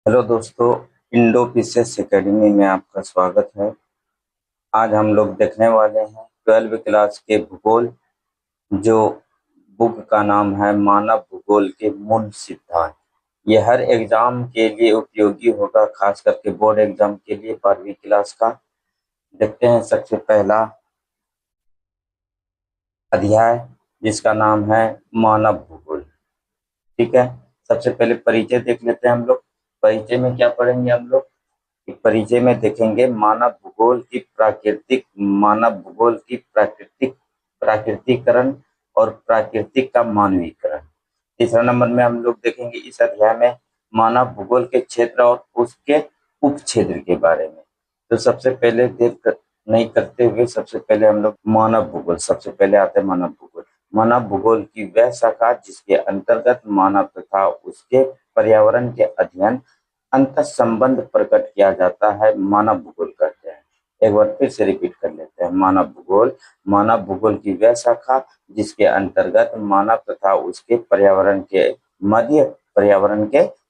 Hello दोस्तों, Indo pieces academy में आपका स्वागत है। आज हम लोग देखने वाले हैं 12वीं क्लास के भूगोल, जो बुक का नाम है मानव भूगोल के मूल सिद्धांत। ये हर एग्जाम के लिए उपयोगी होगा, खास करके बोर्ड एग्जाम के लिए 12वीं क्लास का। देखते हैं सबसे पहला अध्याय, जिसका नाम है मानव भूगोल। ठीक है, सबसे पहले परिचय देख लेते हैं हम लोग। परिचय में क्या पढ़ेंगे हम लोग? परिचय में देखेंगे मानव भूगोल की प्राकृतिकरण और प्राकृतिक का मानवीकरण। तीसरा नंबर में हम लोग देखेंगे इस अध्याय में मानव भूगोल के क्षेत्र और उसके उप क्षेत्र के बारे में। तो सबसे पहले देर नहीं करते हुए सबसे पहले हम लोग मानव भूगोल, सबसे पहले आते हैं मानव भूगोल। मानव भूगोल की वह शाखा जिसके अंतर्गत मानव तथा उसके पर्यावरण के अध्ययन अंत संबंध प्रकट किया जाता है, मानव भूगोल कहते हैं। एक बार फिर से रिपीट कर लेते हैं। मानव भूगोल की वह शाखा जिसके अंतर्गत मानव तथा उसके पर्यावरण के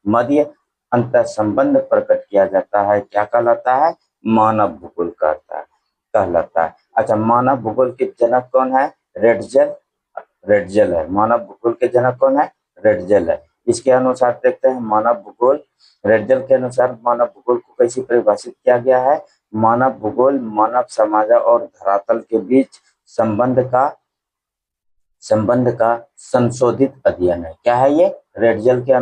मध्य अंत संबंध प्रकट किया जाता है, क्या कहलाता है? मानव भूगोल कहलाता है। अच्छा, मानव भूगोल के जनक कौन है? रेडजल है। मानव भूगोल के जनक कौन है? रेडजल है। इसके अनुसार देखते हैं मानव भूगोल, रेडजल के अनुसार मानव भूगोल को कैसे परिभाषित किया गया है? मानव भूगोल मानव समाज और धरातल के बीच संबंध का संशोधित अध्ययन है। क्या है ये? रेडजल के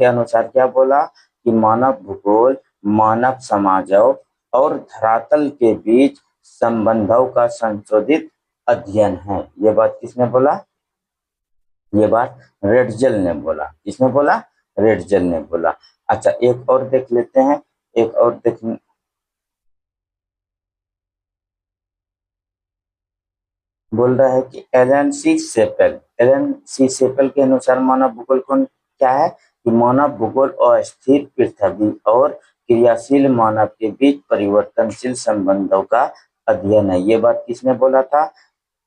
अनुसार क्या बोला कि मानव भूगोल मानव समाजों और धरातल के बीच संबंधों का संशोधित अध्ययन है। ये बात किसने बोला? ये बात रेडजल ने बोला। किसने बोला? रेडजल ने बोला। अच्छा, एक और देख लेते हैं। एक और देख बोल रहा है कि एलन सी सेपल के अनुसार मानव भूगोल कौन क्या है? कि मानव भूगोल अस्थिर पृथ्वी और क्रियाशील मानव के बीच परिवर्तनशील संबंधों का अध्ययन है। ये बात किसने बोला था?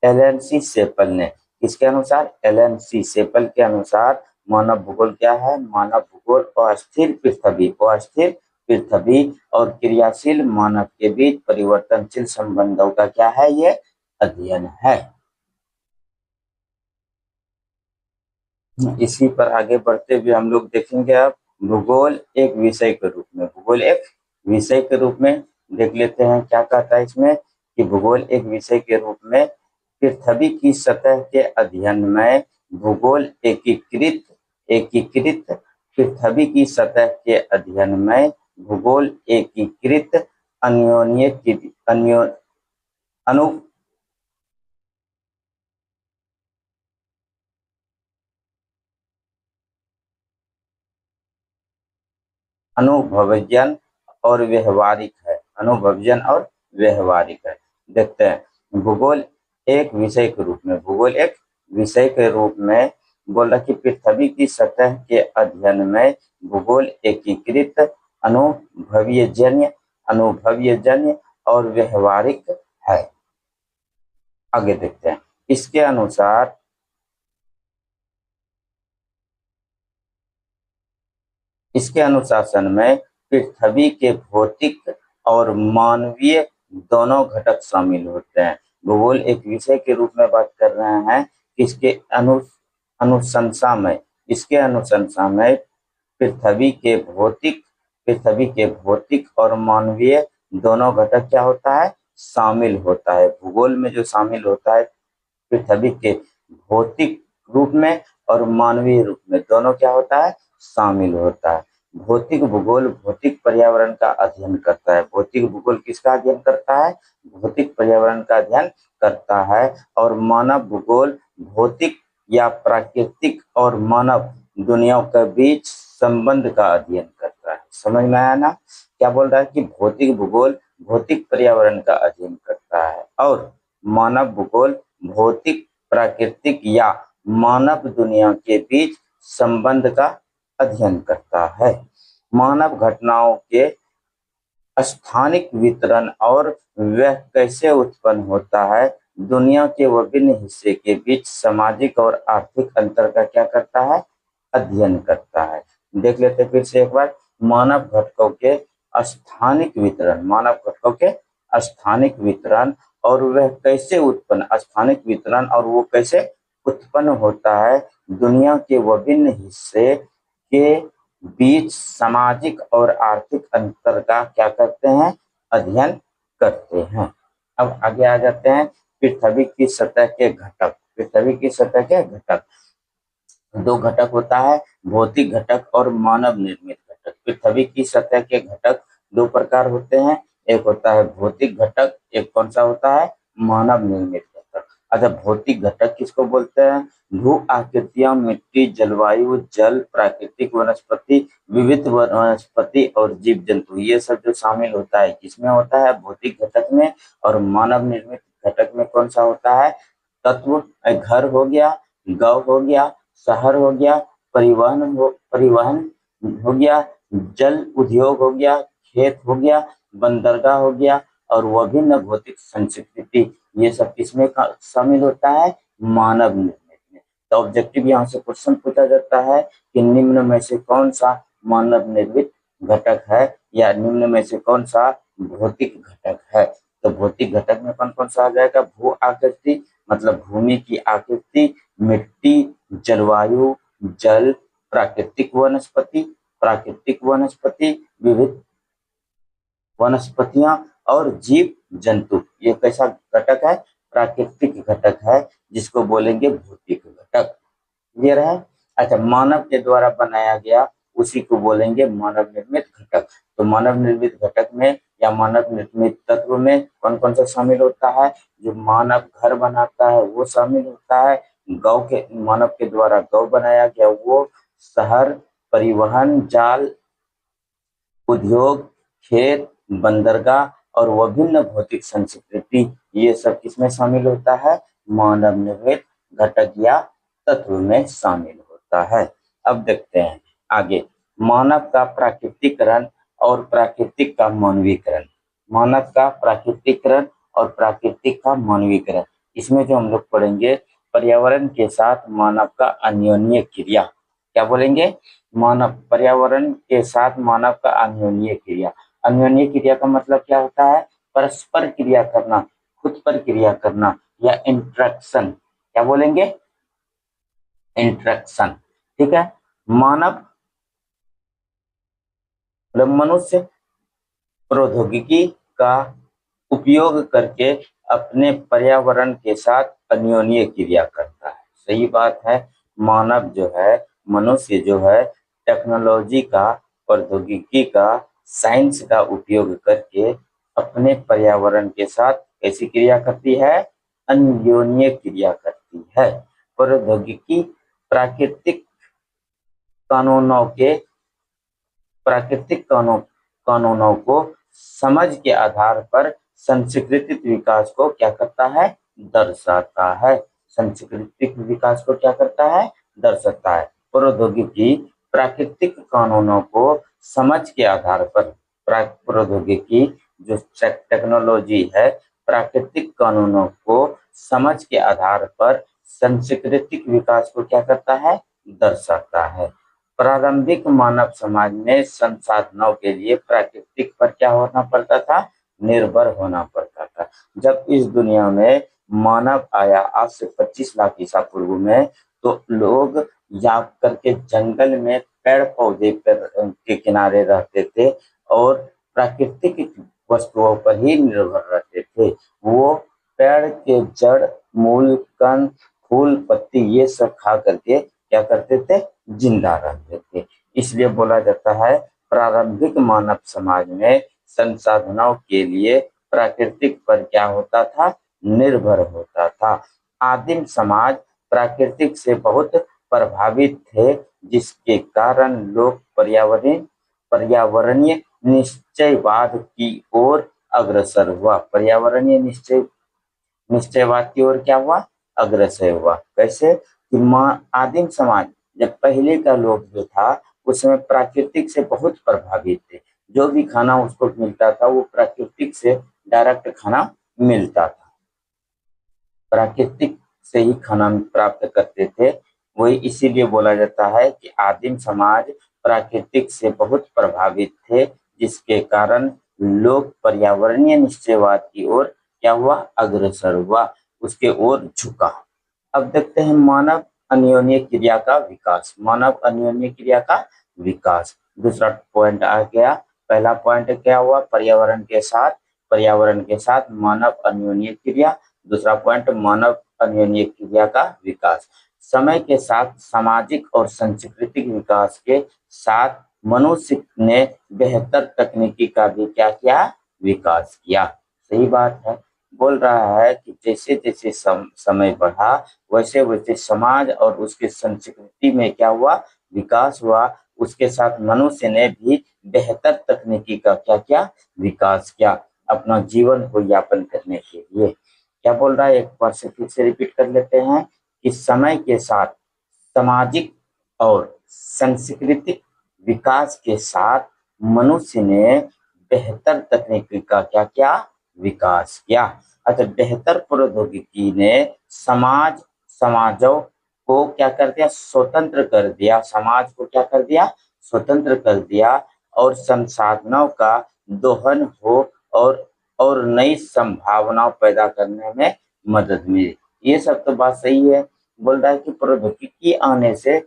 एलन सी सेपल ने। इसके अनुसार एलन सी सेपल के अनुसार मानव भूगोल क्या है? मानव भूगोल अस्थिर पृथ्वी और क्रियाशील मानव के बीच परिवर्तनशील संबंधों का क्या है? ये अध्ययन है। इसी पर आगे बढ़ते हुए हम लोग देखेंगे अब भूगोल एक विषय के रूप में देख लेते हैं। क्या कहता है इसमें? कि भूगोल एक विषय के रूप में पृथ्वी की सतह के अध्ययन में भूगोल एकीकृत पृथ्वी की सतह के अध्ययन में भूगोल एकीकृत अन्योन्य अन्यो अनु अनुभवजन और व्यवहारिक है। देखते हैं भूगोल एक विषय के रूप में बोल रहा कि पृथ्वी की सतह के अध्ययन में भूगोल एकीकृत अनुभवजन्य और व्यवहारिक है। आगे देखते हैं। इसके अनुसार इसके अनुशासन में पृथ्वी के भौतिक और मानवीय दोनों घटक शामिल होते हैं। भूगोल एक विषय के रूप में बात कर रहे हैं। अनुशंसा में इसके अनुशंसा में पृथ्वी के भौतिक और मानवीय दोनों घटक क्या होता है? शामिल होता है। भूगोल में जो शामिल होता है पृथ्वी के भौतिक रूप में और मानवीय रूप में दोनों क्या होता है? शामिल होता है। भौतिक भूगोल भौतिक पर्यावरण का अध्ययन करता है। भौतिक भूगोल किसका अध्ययन करता है? भौतिक पर्यावरण का अध्ययन करता है। और मानव भूगोल भौतिक या प्राकृतिक और मानव दुनिया के बीच संबंध का अध्ययन करता है। समझ में आया ना? क्या बोल रहा है कि भौतिक भूगोल भौतिक पर्यावरण का अध्ययन करता है और मानव भूगोल भौतिक प्राकृतिक या मानव दुनिया के बीच संबंध का अध्ययन करता है। मानव घटनाओं के स्थानिक वितरण और वह कैसे उत्पन्न होता है, दुनिया के विभिन्न हिस्से के बीच सामाजिक और आर्थिक अंतर का क्या करता है? अध्ययन करता है। देख लेते हैं फिर से एक बार। मानव घटकों के स्थानिक वितरण, मानव घटकों के स्थानिक वितरण और वह कैसे उत्पन्न, स्थानिक वितरण और वो कैसे उत्पन्न होता है, दुनिया के विभिन्न हिस्से के बीच सामाजिक और आर्थिक अंतर का क्या करते हैं, अध्ययन करते हैं। अब आगे आ जाते हैं पृथ्वी की सतह के घटक। पृथ्वी की सतह के घटक, दो घटक होता है, भौतिक घटक और मानव निर्मित घटक। पृथ्वी की सतह के घटक दो प्रकार होते हैं, एक होता है भौतिक घटक, एक कौन सा होता है, मानव निर्मित घटक। अच्छा, भौतिक घटक किसको बोलते हैं, भू आकृतियां, मिट्टी, जलवायु, जल, प्राकृतिक वनस्पति, विविध वनस्पति और जीव जंतु, ये सब जो शामिल होता है किसमें होता है, भौतिक घटक में। और मानव निर्मित घटक में कौन सा होता है, तत्व, घर हो गया, गांव हो गया, शहर हो गया, परिवहन हो गया, जल उद्योग हो गया, खेत हो गया, बंदरगाह हो गया और विभिन्न भौतिक संस्कृति, ये सब किसमें शामिल होता है, मानव निर्मित में। तो ऑब्जेक्टिव यहाँ से क्वेश्चन पूछा जाता है कि निम्न में से कौन सा मानव निर्मित घटक है या निम्न में से कौन सा भौतिक घटक है। तो भौतिक घटक में कौन कौन सा आ जाएगा, भू आकृति मतलब भूमि की आकृति, मिट्टी, जलवायु, जल, प्राकृतिक वनस्पति, विविध वनस्पतियां और जीव जंतु, ये कैसा घटक है, प्राकृतिक घटक है, जिसको बोलेंगे भौतिक घटक। क्लियर है। अच्छा, मानव के द्वारा बनाया गया उसी को बोलेंगे मानव निर्मित घटक। तो मानव निर्मित घटक में या मानव निर्मित तत्व में कौन कौन सा शामिल होता है, जो मानव घर बनाता है वो शामिल होता है, गौ के मानव के द्वारा गौ बनाया गया वो, शहर, परिवहन, जाल, उद्योग, खेत, बंदरगाह और विभिन्न भौतिक संस्कृति, ये सब किसमें शामिल होता है, मानव निर्मित घटक या तत्व में शामिल होता है। अब देखते हैं आगे, मानव का प्राकृतिकरण और प्राकृतिक का मानवीकरण। मानव का प्राकृतिकरण और प्राकृतिक का मानवीकरण, इसमें जो हम लोग पढ़ेंगे पर्यावरण के साथ मानव का अन्योन्य क्रिया। क्या बोलेंगे, मानव, पर्यावरण के साथ मानव का अन्योन्य क्रिया। अन्योन्य क्रिया का मतलब क्या होता है, परस्पर क्रिया करना, खुद पर क्रिया करना या इंटरेक्शन। क्या बोलेंगे, इंटरेक्शन। ठीक है। मानव मतलब मनुष्य प्रौद्योगिकी का उपयोग करके अपने पर्यावरण के साथ अन्योन्य क्रिया करता है। सही बात है, मानव जो है, मनुष्य जो है, टेक्नोलॉजी का, प्रौद्योगिकी का, साइंस का उपयोग करके अपने पर्यावरण के साथ कैसी क्रिया करती है, अन्योन्य क्रिया करती है। प्रौद्योगिकी प्राकृतिक कानूनों के कानूनों को समझ के आधार पर सांस्कृतिक विकास को क्या करता है, दर्शाता है। सांस्कृतिक विकास को क्या करता है, दर्शाता है। प्रौद्योगिकी प्राकृतिक कानूनों को समझ के आधार पर, प्रौद्योगिकी जो टेक्नोलॉजी है, प्राकृतिक कानूनों को समझ के आधार पर सांस्कृतिक विकास को क्या करता है, दर्शाता है। प्रारंभिक मानव समाज में संसाधनों के लिए प्राकृतिक पर क्या होना पड़ता था, निर्भर होना पड़ता था। जब इस दुनिया में मानव आया आज से 25 लाख ईसा पूर्व में, तो लोग जा करके जंगल में पेड़ पौधे पर के किनारे रहते थे और प्राकृतिक वस्तुओं पर ही निर्भर रहते थे। वो पेड़ के जड़, मूल, कंद, फूल, पत्ती ये सब खा करके क्या करते थे, जिंदा रहते थे। इसलिए बोला जाता है प्रारंभिक मानव समाज में संसाधनों के लिए प्राकृतिक पर क्या होता था, निर्भर होता था। आदिम समाज प्राकृतिक से बहुत प्रभावित थे, जिसके कारण लोग पर्यावरणीय निश्चयवाद की ओर अग्रसर हुआ। पर्यावरणीय निश्चयवाद की ओर क्या हुआ, अग्रसर हुआ। कैसे कि आदिम समाज, जब पहले का लोग जो था उसमें प्राकृतिक से बहुत प्रभावित थे। जो भी खाना उसको मिलता था वो प्राकृतिक से डायरेक्ट खाना मिलता था, प्राकृतिक से ही खाना प्राप्त करते थे। वही इसीलिए बोला जाता है कि आदिम समाज प्राकृतिक से बहुत प्रभावित थे, जिसके कारण लोग पर्यावरणीय निश्चयवाद की ओर क्या हुआ, अग्रसर हुआ, उसके ओर झुका। अब देखते हैं मानव अन्योन्य क्रिया का विकास। मानव अन्योन्य क्रिया का विकास दूसरा पॉइंट आ गया। पहला पॉइंट क्या हुआ, पर्यावरण के साथ मानव अन्योन्य क्रिया। दूसरा पॉइंट मानव अन्योन्य क्रिया का विकास। समय के साथ सामाजिक और सांस्कृतिक विकास के साथ मनुष्य ने बेहतर तकनीकी का भी क्या किया, विकास किया। सही बात है। बोल रहा है कि जैसे जैसे समय बढ़ा, वैसे वैसे समाज और उसके संस्कृति में क्या हुआ, विकास हुआ। उसके साथ मनुष्य ने भी बेहतर तकनीकी का क्या किया, विकास किया, अपना जीवन को यापन करने के लिए। क्या बोल रहा है, एक बार से फिर से रिपीट कर लेते हैं कि समय के साथ सामाजिक और सांस्कृतिक विकास के साथ मनुष्य ने बेहतर तकनीकी का क्या किया, विकास किया। अच्छा, बेहतर प्रौद्योगिकी ने समाजों को क्या कर दिया, स्वतंत्र कर दिया। समाज को क्या कर दिया, स्वतंत्र कर दिया, और संसाधनों का दोहन हो और नई संभावनाओं पैदा करने में मदद मिली। ये सब तो बात सही है। बोल रहा है कि प्रौद्योगिकी आने से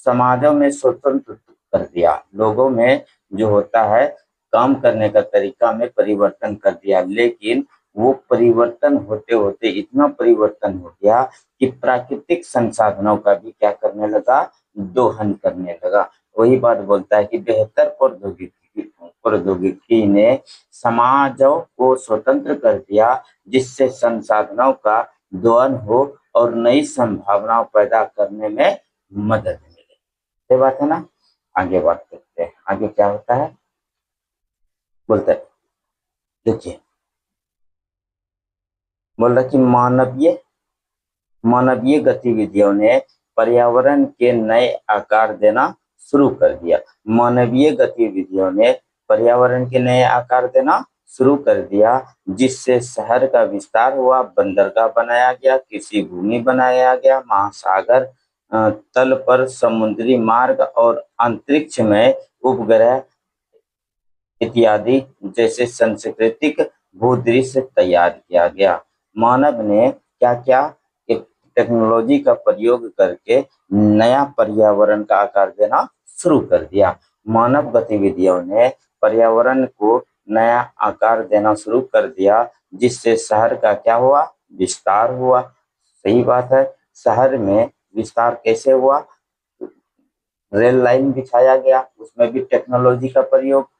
समाजों में स्वतंत्र कर दिया, लोगों में जो होता है काम करने का तरीका में परिवर्तन कर दिया। लेकिन वो परिवर्तन होते होते इतना परिवर्तन हो गया कि प्राकृतिक संसाधनों का भी क्या करने लगा, दोहन करने लगा। वही बात बोलता है कि बेहतर प्रौद्योगिकी ने समाजों को स्वतंत्र कर दिया, जिससे संसाधनों का दोहन हो और नई संभावनाएं पैदा करने में मदद मिले। ये बात है ना। आगे बात करते हैं, आगे क्या होता है, बोलते हैं, देखिए बोल रहा कि मानवीय गतिविधियों ने पर्यावरण के नए आकार देना शुरू कर दिया। मानवीय गतिविधियों ने पर्यावरण के नए आकार देना शुरू कर दिया, जिससे शहर का विस्तार हुआ, बंदरगाह बनाया गया, कृषि भूमि बनाया गया, महासागर तल पर समुद्री मार्ग और अंतरिक्ष में उपग्रह इत्यादि जैसे सांस्कृतिक भूदृश्य तैयार किया गया। मानव ने क्या क्या, एक टेक्नोलॉजी का प्रयोग करके नया पर्यावरण का आकार देना शुरू कर दिया। मानव गतिविधियों ने पर्यावरण को नया आकार देना शुरू कर दिया, जिससे शहर का क्या हुआ, विस्तार हुआ। सही बात है। शहर में विस्तार कैसे हुआ, रेल लाइन बिछाया गया, उसमें भी टेक्नोलॉजी का प्रयोग।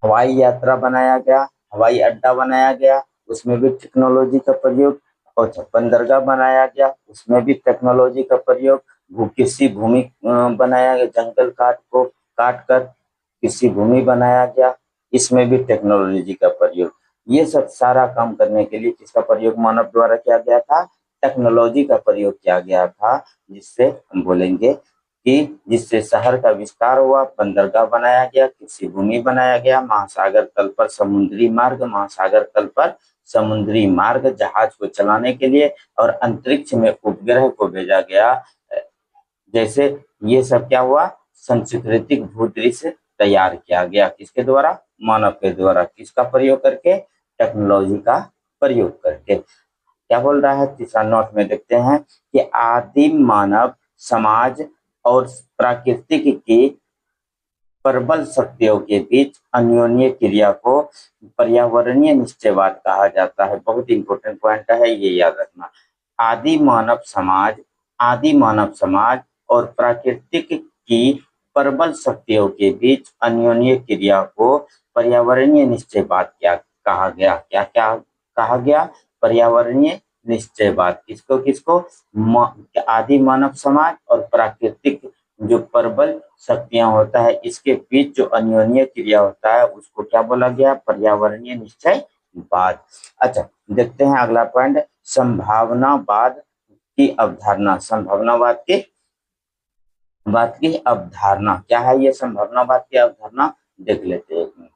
हवाई यात्रा बनाया गया, हवाई अड्डा बनाया गया, उसमें भी टेक्नोलॉजी का प्रयोग। और बंदरगाह बनाया गया, उसमें भी टेक्नोलॉजी का प्रयोग। कृषि भूमि बनाया गया, जंगल काट कर कृषि भूमि बनाया गया, इसमें भी टेक्नोलॉजी का प्रयोग। ये सब सारा काम करने के लिए किसका प्रयोग मानव द्वारा किया गया था, टेक्नोलॉजी का प्रयोग किया गया था, जिससे हम बोलेंगे कि जिससे शहर का विस्तार हुआ, बंदरगाह बनाया गया, कृषि भूमि बनाया गया, महासागर तल पर समुद्री मार्ग, महासागर तल पर समुद्री मार्ग जहाज को चलाने के लिए, और अंतरिक्ष में उपग्रह को भेजा गया। जैसे ये सब क्या हुआ, सांस्कृतिक भूदृश्य तैयार किया गया, किसके द्वारा, मानव के द्वारा। किसका प्रयोग करके, टेक्नोलॉजी का प्रयोग करके। क्या बोल रहा है, तीसरा नोट में देखते हैं कि आदिम मानव समाज और प्राकृतिक की प्रबल शक्तियों के बीच अन्योन्य क्रिया को पर्यावरणीय निश्चयवाद कहा जाता है। बहुत इंपॉर्टेंट पॉइंट है, ये याद रखना। आदि मानव समाज और प्राकृतिक की प्रबल शक्तियों के बीच अन्योन्य क्रिया को पर्यावरणीय निश्चयवाद क्या कहा गया, क्या क्या कहा गया, पर्यावरणीय निश्चयवाद। किसको किसको, आदि मानव समाज और प्राकृतिक जो प्रबल शक्तियां होता है, इसके बीच जो अन्योन्य क्रिया होता है, उसको क्या बोला गया, पर्यावरणीय निश्चयवाद। अच्छा, देखते हैं अगला पॉइंट, संभावनावाद की अवधारणा। संभावनावाद की अवधारणा क्या है, ये संभावनावाद की अवधारणा देख लेते हैं।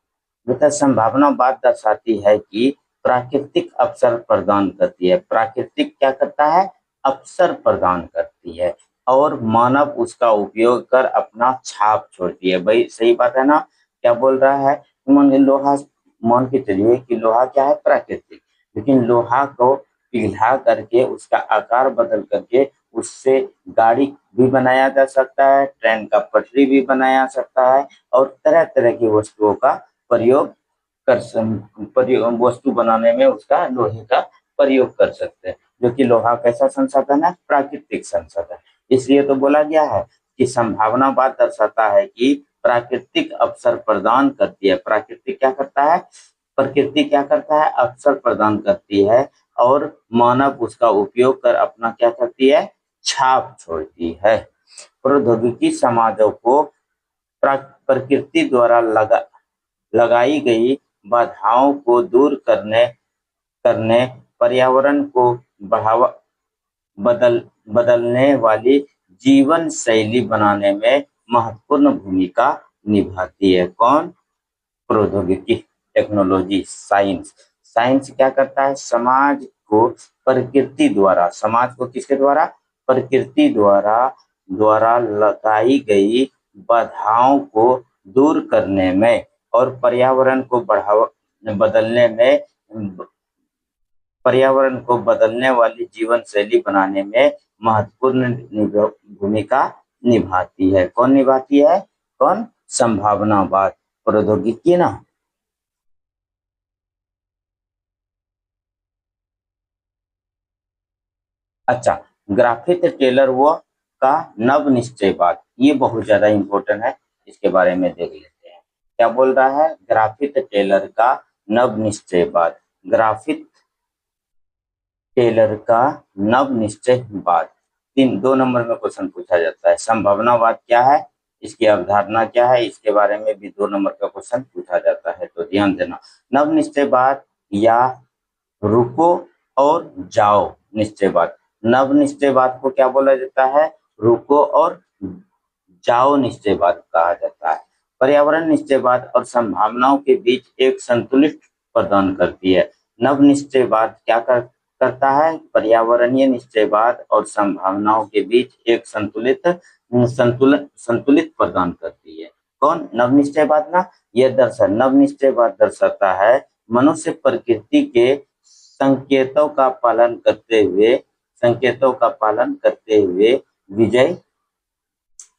बेटा, संभावनावाद दर्शाती है कि प्राकृतिक अवसर प्रदान करती है। प्राकृतिक क्या करता है, अवसर प्रदान करती है, और मानव उसका उपयोग कर अपना छाप छोड़ती है। भाई सही बात है ना? क्या बोल रहा है? लोहा, मान के चलिए कि लोहा क्या है? प्राकृतिक। लेकिन लोहा को पिघला करके उसका आकार बदल करके उससे गाड़ी भी बनाया जा सकता है, ट्रेन का पटरी भी बनाया सकता है, और तरह तरह की वस्तुओं का प्रयोग वस्तु बनाने में उसका लोहे का प्रयोग कर सकते हैं, जो कि लोहा कैसा संसाधन है? प्राकृतिक संसाधन। इसलिए तो बोला गया है कि संभावनावाद दर्शाता है कि प्राकृतिक अवसर प्रदान करती है। प्रकृति क्या करता है? प्रकृति क्या करता है? अवसर प्रदान करती है, और मानव उसका उपयोग कर अपना क्या करती है? छाप छोड़ती है। प्रौद्योगिकी समाजों को प्रकृति द्वारा लगाई गई बाधाओं को दूर करने करने पर्यावरण को बढ़ावा बदलने वाली जीवन शैली बनाने में महत्वपूर्ण भूमिका निभाती है। कौन? प्रौद्योगिकी, टेक्नोलॉजी, साइंस। साइंस क्या करता है? समाज को प्रकृति द्वारा, समाज को किसके द्वारा? प्रकृति द्वारा लगाई गई बाधाओं को दूर करने में और पर्यावरण को बदलने वाली जीवन शैली बनाने में महत्वपूर्ण भूमिका निभाती है। कौन निभाती है? कौन? संभावनावाद, प्रौद्योगिकी ना। अच्छा, ग्राफिथ टेलर वो का नव निश्चयवाद, ये बहुत ज्यादा इंपॉर्टेंट है, इसके बारे में देख लेते हैं। क्या बोल रहा है? ग्राफिथ टेलर का नव निश्चयवाद। ग्राफिथ टेलर का नव निश्चयवाद 2 नंबर में क्वेश्चन पूछा जाता है। संभावनावाद क्या है? इसकी अवधारणा क्या है? इसके बारे में भी 2 नंबर का क्वेश्चन पूछा जाता है, तो ध्यान देना। नव निश्चयवाद या रुको और जाओ निश्चयवाद। नव निश्चयवाद को क्या बोला जाता है? रुको और जाओ निश्चयवाद कहा जाता है। पर्यावरण निश्चयवाद और संभावनाओं के बीच एक संतुलित प्रदान करती है। नव निश्चयवाद क्या करता है? पर्यावरणीय निश्चयवाद और संभावनाओं के बीच एक संतुलित प्रदान करती है। कौन? नव निश्चयवाद ना। यह नव निश्चयवाद दर्शाता है मनुष्य प्रकृति के संकेतों का पालन करते हुए विजय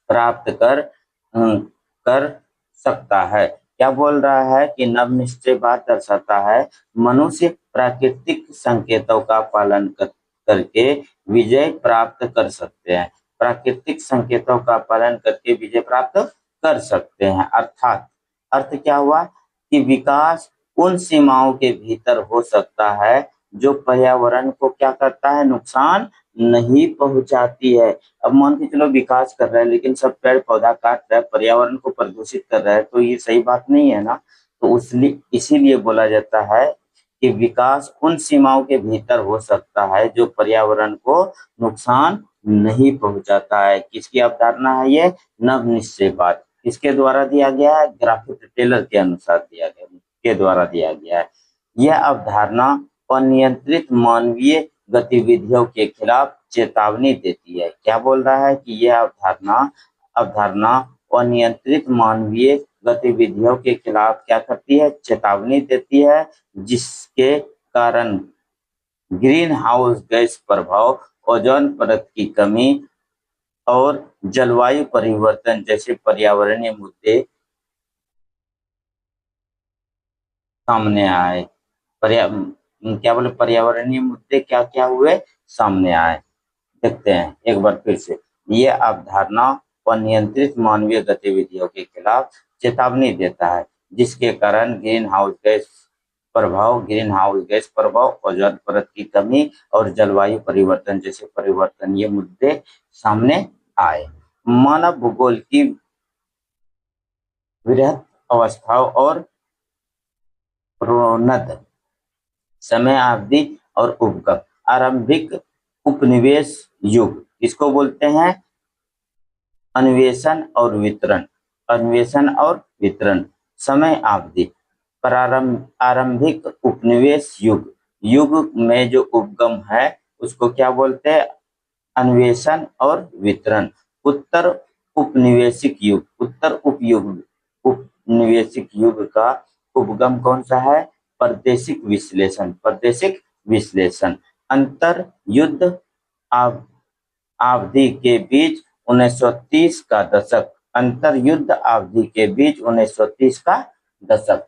प्राप्त कर सकता है। क्या बोल रहा है कि नव निश्चयवाद दर्शाता है मनुष्य प्राकृतिक संकेतों का पालन करके विजय प्राप्त कर सकते हैं। प्राकृतिक संकेतों का पालन करके विजय प्राप्त कर सकते हैं। अर्थात अर्थ क्या हुआ? कि विकास उन सीमाओं के भीतर हो सकता है जो पर्यावरण को क्या करता है? नुकसान नहीं पहुंचाती है। अब मान के चलो विकास कर रहा है, लेकिन सब पेड़ पौधा काट रहा है, पर्यावरण को प्रदूषित कर रहा है, तो ये सही बात नहीं है ना। तो इसीलिए बोला जाता है कि विकास उन सीमाओं के भीतर हो सकता है जो पर्यावरण को नुकसान नहीं पहुंचाता है। किसकी अवधारणा है ये? नव निश्चयवाद। किसके द्वारा दिया गया है? ग्राफिथ टेलर के अनुसार दिया गया, के द्वारा दिया गया है। यह अवधारणा अनियंत्रित मानवीय गतिविधियों के खिलाफ चेतावनी देती है। क्या बोल रहा है? कि यह अवधारणा अनियंत्रित मानवीय गतिविधियों के खिलाफ क्या करती है? चेतावनी देती है, जिसके कारण ग्रीन हाउस गैस प्रभाव, ओजोन परत की कमी और जलवायु परिवर्तन जैसे पर्यावरणीय मुद्दे सामने आए। पर्यावरणीय मुद्दे क्या क्या हुए? सामने आए। देखते हैं एक बार फिर से। ये अवधारणा अनियंत्रित मानवीय गतिविधियों के खिलाफ चेतावनी देता है, जिसके कारण ग्रीन हाउस गैस प्रभाव, ओजोन परत की कमी और जलवायु परिवर्तन जैसे परिवर्तनीय मुद्दे सामने आए। मानव भूगोल की वृहत अवस्थाओं और प्रोन्नत समय अवधि और उपगम। आरंभिक उपनिवेश युग इसको बोलते हैं अन्वेषण और वितरण। समय अवधि आरंभिक उपनिवेश युग में जो उपगम है उसको क्या बोलते हैं? अन्वेषण और वितरण। उत्तर उपनिवेशिक युग, उत्तर उपनिवेशिक युग का उपगम कौन सा है? प्रादेशिक विश्लेषण, प्रादेशिक विश्लेषण। अंतर युद्ध अवधि के बीच 1930 का दशक, अंतर युद्ध अवधि के बीच 1930 का दशक।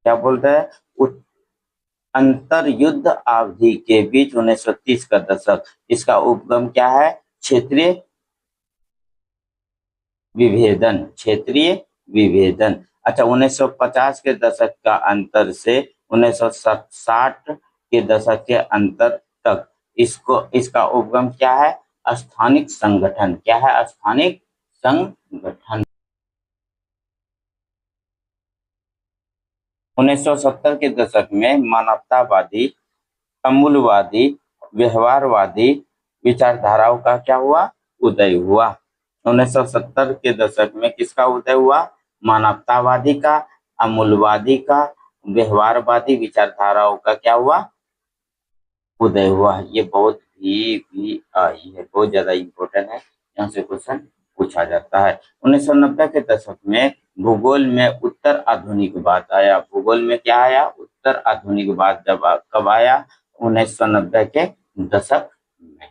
क्या बोल रहे हैं? अंतर युद्ध अवधि के बीच 1930 का दशक, इसका उपगम क्या है? क्षेत्रीय विभेदन, क्षेत्रीय विभेदन। अच्छा, 1950 के दशक का अंतर से 1960 के दशक के अंतर तक इसका उपगम क्या है? स्थानिक संगठन। क्या है? स्थानिक संगठन। 1970 के दशक में मानवतावादी, अमूलवादी, व्यवहारवादी विचारधाराओं का क्या हुआ? उदय हुआ। 1970 के दशक में किसका उदय हुआ? मानवतावादी का, अमूलवादी का, व्यवहारवादी विचारधाराओं का क्या हुआ? उदय हुआ। ये बहुत ही आई है, बहुत ज्यादा इंपॉर्टेंट है, यहाँ से क्वेश्चन पूछा जाता है। 1990 के दशक में भूगोल में उत्तर आधुनिकवाद आया। भूगोल में क्या आया? उत्तर आधुनिकवाद। जब कब आया? 1990 के दशक में।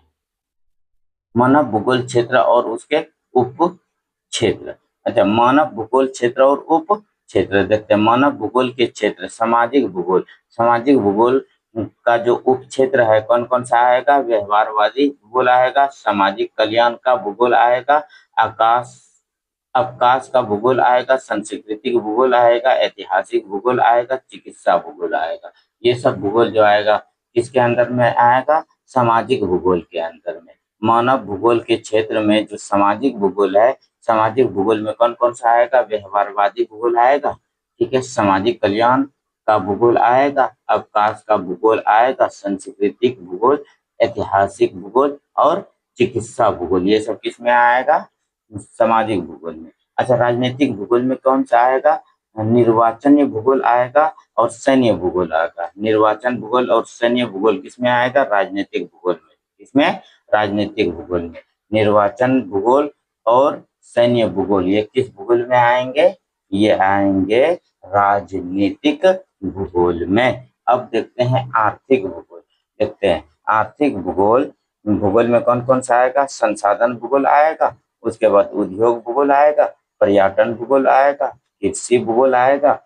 मानव भूगोल क्षेत्र और उसके उप क्षेत्र। अच्छा, मानव भूगोल क्षेत्र और उप क्षेत्र देखते हैं। मानव भूगोल के क्षेत्र, सामाजिक भूगोल, सामाजिक भूगोल का जो उप क्षेत्र है कौन कौन सा आएगा? व्यवहारवादी भूगोल आएगा, सामाजिक कल्याण का भूगोल आएगा, आकाश अवकाश का भूगोल आएगा, सांस्कृतिक भूगोल आएगा, ऐतिहासिक भूगोल आएगा, चिकित्सा भूगोल आएगा। ये सब भूगोल जो आएगा किसके अंदर में आएगा? सामाजिक भूगोल के अंदर में। मानव भूगोल के क्षेत्र में जो सामाजिक भूगोल है, सामाजिक भूगोल में कौन कौन सा आएगा? व्यवहारवादी भूगोल आएगा, ठीक है, सामाजिक कल्याण का भूगोल आएगा, अवकाश का भूगोल आएगा, सांस्कृतिक भूगोल, ऐतिहासिक भूगोल और चिकित्सा भूगोल। ये सब किस में आएगा? सामाजिक भूगोल में। अच्छा, राजनीतिक भूगोल में कौन सा आएगा? निर्वाचनीय भूगोल आएगा और सैन्य भूगोल आएगा। निर्वाचन भूगोल और सैन्य भूगोल किसमें आएगा? राजनीतिक भूगोल में। इसमें राजनीतिक भूगोल में निर्वाचन भूगोल और सैन्य भूगोल ये किस भूगोल में आएंगे? ये आएंगे राजनीतिक भूगोल में। अब देखते हैं आर्थिक भूगोल। देखते हैं आर्थिक भूगोल, भूगोल में कौन कौन सा आएगा? संसाधन भूगोल आएगा, उसके बाद उद्योग भूगोल आएगा, पर्यटन भूगोल आएगा, कृषि भूगोल आएगा,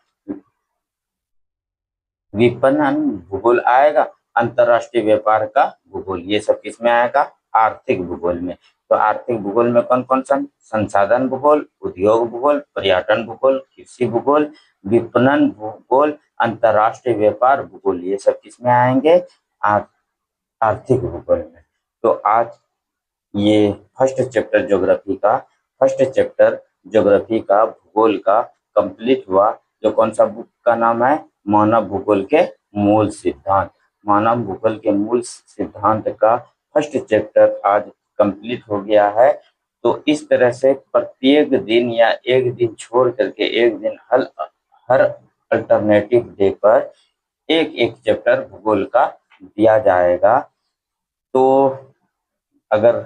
विपणन भूगोल आएगा, अंतरराष्ट्रीय व्यापार का भूगोल। ये सब किसमें आएगा? आर्थिक भूगोल में। तो आर्थिक भूगोल में कौन कौन सा? संसाधन भूगोल, उद्योग भूगोल, पर्यटन भूगोल, कृषि भूगोल, विपणन भूगोल, अंतरराष्ट्रीय व्यापार भूगोल। ये सब किसमें आएंगे? आर्थिक भूगोल में। तो आज ये फर्स्ट चैप्टर ज्योग्राफी का भूगोल का कंप्लीट हुआ। जो कौन सा बुक का नाम है? मानव भूगोल के मूल सिद्धांत। मानव भूगोल के मूल सिद्धांत का फर्स्ट चैप्टर आज कंप्लीट हो गया है। तो इस तरह से प्रत्येक दिन या एक दिन छोड़ करके एक दिन हर अल्टरनेटिव डे पर एक एक चैप्टर भूगोल का दिया जाएगा। तो अगर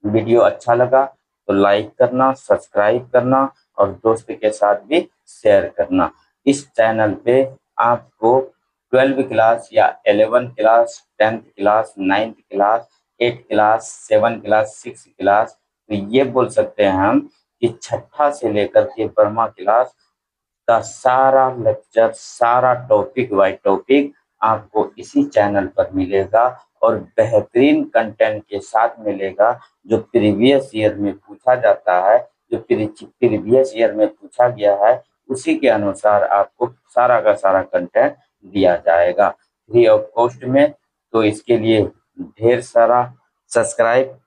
वीडियो अच्छा लगा तो लाइक करना, सब्सक्राइब करना और दोस्त के साथ भी शेयर करना। इस चैनल पे आपको 12वीं क्लास या 11th class, 10th class, 9th class, 8th class, 7th class, 6th class, तो ये बोल सकते हैं हम कि छठा से लेकर के 12वां क्लास का सारा लेक्चर, सारा टॉपिक बाय टॉपिक आपको इसी चैनल पर मिलेगा और बेहतरीन कंटेंट के साथ मिलेगा। जो प्रीवियस ईयर में पूछा जाता है, जो प्रीवियस ईयर में पूछा गया है, उसी के अनुसार आपको सारा का सारा कंटेंट दिया जाएगा फ्री ऑफ कॉस्ट में। तो इसके लिए ढेर सारा सब्सक्राइब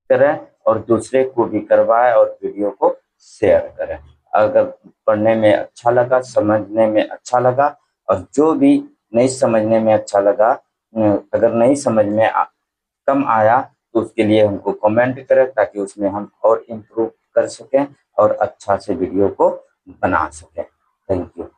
करें और दूसरे को भी करवाएं और वीडियो को शेयर करें। अगर पढ़ने में अच्छा लगा, समझने में अच्छा लगा और जो भी नहीं समझने में अच्छा लगा, अगर नहीं समझ में कम आया तो उसके लिए हमको कमेंट करें ताकि उसमें हम और इम्प्रूव कर सकें और अच्छा से वीडियो को बना सकें। Thank you.